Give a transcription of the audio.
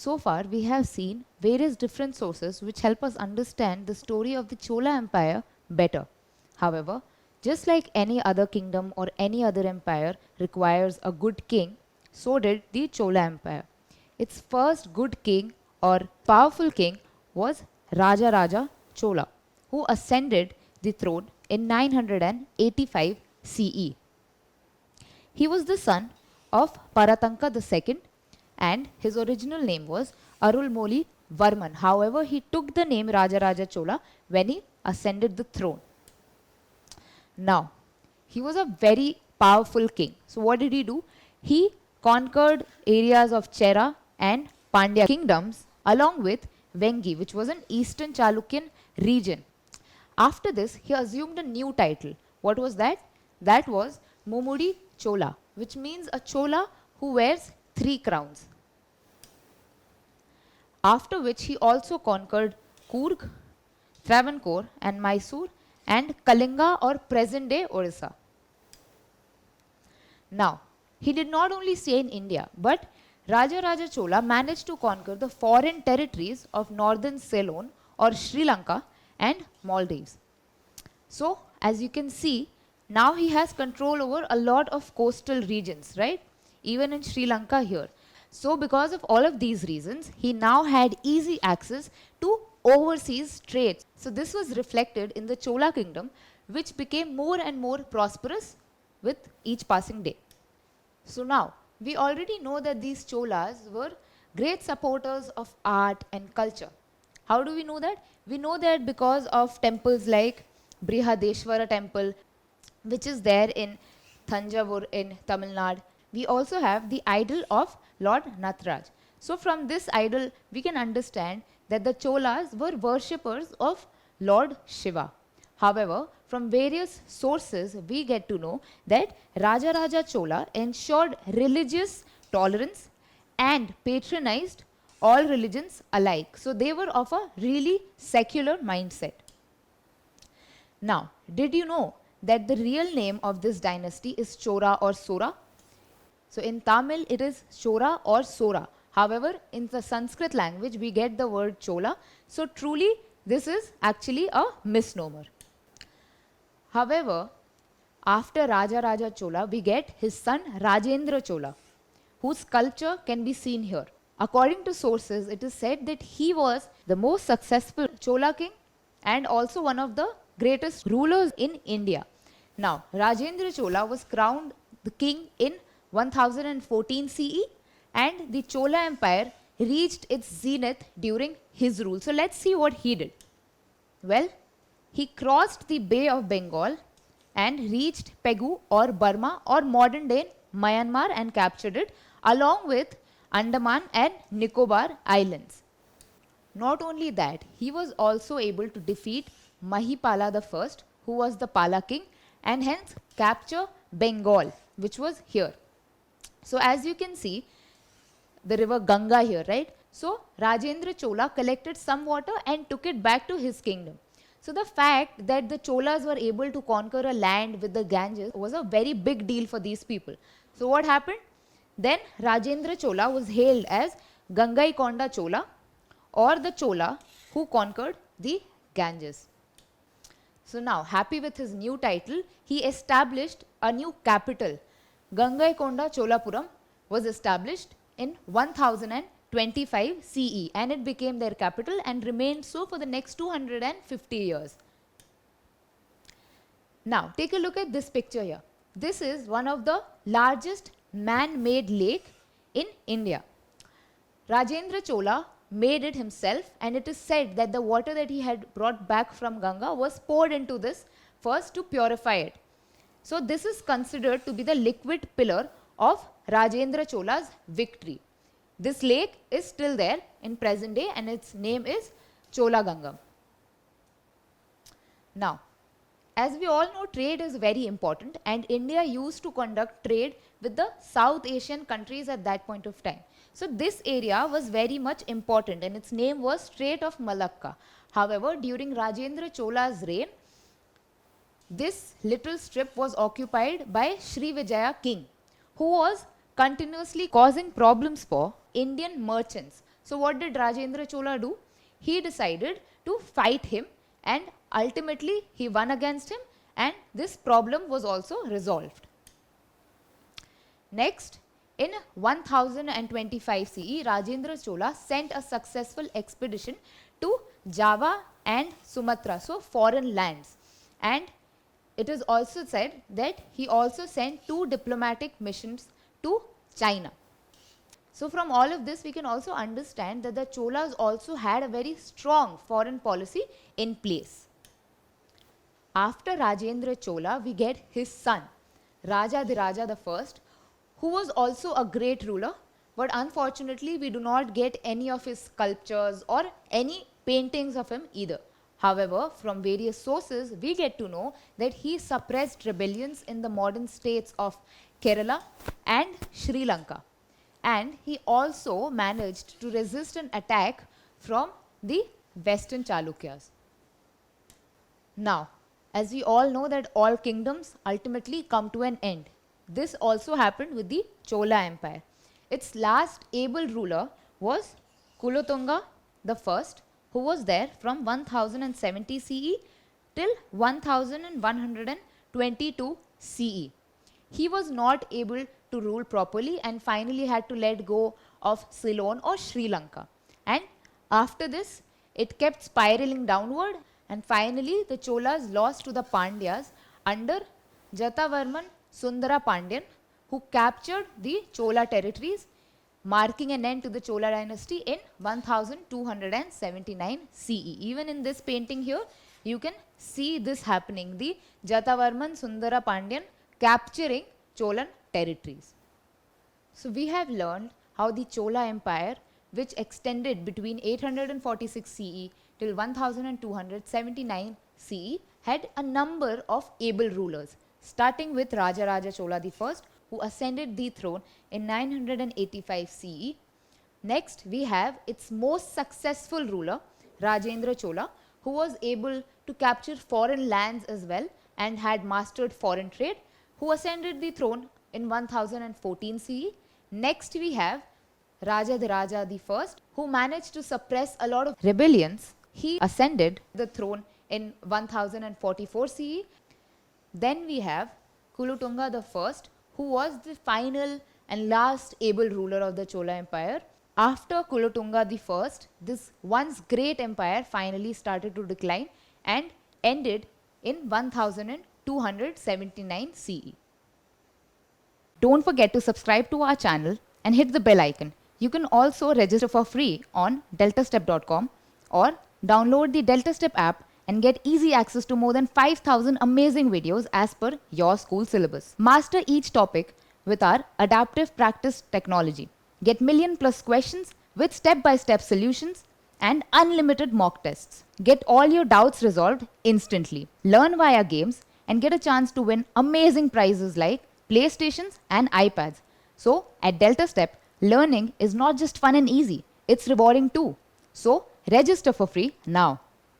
So far, we have seen various different sources which help us understand the story of the Chola Empire better. However, just like any other kingdom or any other empire requires a good king, so did the Chola Empire. Its first good king or powerful king was Raja Raja Chola, who ascended the throne in 985 CE. He was the son of Paratanka II and his original name was Arulmoli Varman. However, he took the name Raja Raja Chola when he ascended the throne. Now, he was a very powerful king. So, what did he do? He conquered areas of Chera and Pandya kingdoms along with Vengi, which was an eastern Chalukyan region. After this, he assumed a new title. What was that? That was Mumudi Chola, which means a Chola who wears 3 crowns. After which he also conquered Coorg, Travancore and Mysore and Kalinga or present day Orissa. Now, he did not only stay in India, but Raja Raja Chola managed to conquer the foreign territories of northern Ceylon or Sri Lanka and Maldives. So, as you can see, now he has control over a lot of coastal regions, right? Even in Sri Lanka here. So, because of all of these reasons, he now had easy access to overseas trade. So, this was reflected in the Chola kingdom, which became more and more prosperous with each passing day. So, now we already know that these Cholas were great supporters of art and culture. How do we know that? We know that because of temples like Brihadeshwara temple, which is there in Thanjavur in Tamil Nadu. We also have the idol of Lord Nataraj. So from this idol, we can understand that the Cholas were worshippers of Lord Shiva. However, from various sources, we get to know that Raja Raja Chola ensured religious tolerance and patronized all religions alike. So they were of a really secular mindset. Now, did you know that the real name of this dynasty is Chora or Sora? So in Tamil it is Chora or Sora. However, in the Sanskrit language we get the word Chola. So truly this is actually a misnomer. However, after Raja Raja Chola we get his son Rajendra Chola, whose sculpture can be seen here. According to sources, it is said that he was the most successful Chola king and also one of the greatest rulers in India. Now, Rajendra Chola was crowned the king in 1014 CE and the Chola Empire reached its zenith during his rule. So, let's see what he did. Well, he crossed the Bay of Bengal and reached Pegu or Burma or modern day Myanmar and captured it along with Andaman and Nicobar Islands. Not only that, he was also able to defeat Mahipala I, who was the Pala king, and hence capture Bengal, which was here. So as you can see, the river Ganga here, right? So Rajendra Chola collected some water and took it back to his kingdom. So the fact that the Cholas were able to conquer a land with the Ganges was a very big deal for these people. So what happened? Then Rajendra Chola was hailed as Gangaikonda Chola or the Chola who conquered the Ganges. So now, happy with his new title, he established a new capital. Gangaikonda Cholapuram was established in 1025 CE and it became their capital and remained so for the next 250 years. Now, take a look at this picture here. This is one of the largest man-made lake in India. Rajendra Chola made it himself and it is said that the water that he had brought back from Ganga was poured into this first to purify it. So this is considered to be the liquid pillar of Rajendra Chola's victory. This lake is still there in present day and its name is Chola Gangam. Now, as we all know, trade is very important and India used to conduct trade with the South Asian countries at that point of time. So this area was very much important and its name was Strait of Malacca. However, during Rajendra Chola's reign, this little strip was occupied by Sri Vijaya king, who was continuously causing problems for Indian merchants. So what did Rajendra Chola do? He decided to fight him, and ultimately he won against him, and this problem was also resolved. Next, in 1025 CE, Rajendra Chola sent a successful expedition to Java and Sumatra, so foreign lands. And it is also said that he also sent 2 diplomatic missions to China. So from all of this, we can also understand that the Cholas also had a very strong foreign policy in place. After Rajendra Chola, we get his son, Rajadhiraja I, who was also a great ruler, but unfortunately we do not get any of his sculptures or any paintings of him either. However, from various sources, we get to know that he suppressed rebellions in the modern states of Kerala and Sri Lanka. And he also managed to resist an attack from the Western Chalukyas. Now, as we all know that all kingdoms ultimately come to an end. This also happened with the Chola Empire. Its last able ruler was Kulothunga I, who was there from 1070 CE till 1122 CE. He was not able to rule properly and finally had to let go of Ceylon or Sri Lanka. And after this, it kept spiraling downward, and finally the Cholas lost to the Pandyas under Jatavarman Sundara Pandyan, who captured the Chola territories, marking an end to the Chola dynasty in 1279 CE. Even in this painting here, you can see this happening, the Jatavarman Sundara Pandyan capturing Cholan territories. So we have learned how the Chola Empire, which extended between 846 CE till 1279 CE, had a number of able rulers, starting with Rajaraja Chola I, who ascended the throne in 985 CE. Next, we have its most successful ruler, Rajendra Chola, who was able to capture foreign lands as well and had mastered foreign trade, who ascended the throne in 1014 CE. Next, we have Rajadhiraja I, who managed to suppress a lot of rebellions. He ascended the throne in 1044 CE. Then we have Kulothunga I, who was the final and last able ruler of the Chola Empire. After Kulothunga I, this once great empire finally started to decline and ended in 1279 CE. Don't forget to subscribe to our channel and hit the bell icon. You can also register for free on DeltaStep.com or download the DeltaStep app and get easy access to more than 5,000 amazing videos as per your school syllabus. Master each topic with our adaptive practice technology. Get million-plus questions with step-by-step solutions and unlimited mock tests. Get all your doubts resolved instantly. Learn via games and get a chance to win amazing prizes like PlayStations and iPads. So, at DeltaStep, learning is not just fun and easy, it's rewarding too. So, register for free now.